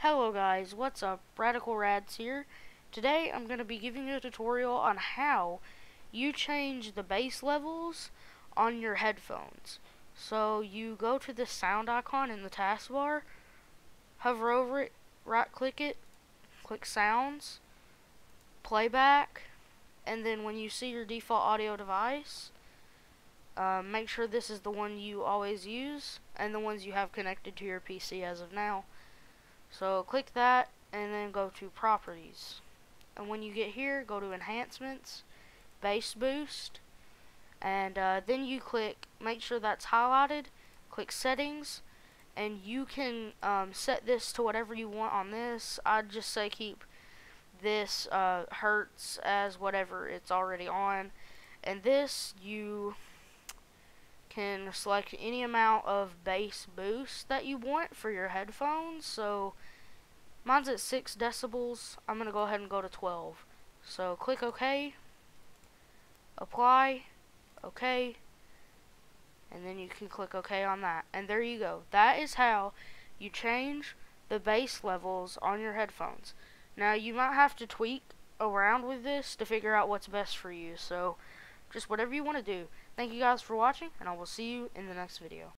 Hello guys, what's up? Radical Rads here. Today I'm going to be giving you a tutorial on how you change the bass levels on your headphones. So you go to the sound icon in the taskbar, hover over it, right click it, click sounds, playback, and then when you see your default audio device, make sure this is the one you always use and the ones you have connected to your PC as of now. So click that and then go to properties, and when you get here, go to enhancements, bass boost, and then you make sure that's highlighted, click settings, and you can set this to whatever you want on this. I'd just say keep this hertz as whatever it's already on, and this you can select any amount of bass boost that you want for your headphones. So mine's at 6 decibels. I'm going to go ahead and go to 12. So click OK, apply, OK, and then you can click OK on that. And there you go. That is how you change the bass levels on your headphones. Now you might have to tweak around with this to figure out what's best for you. So just whatever you want to do. Thank you guys for watching, and I will see you in the next video.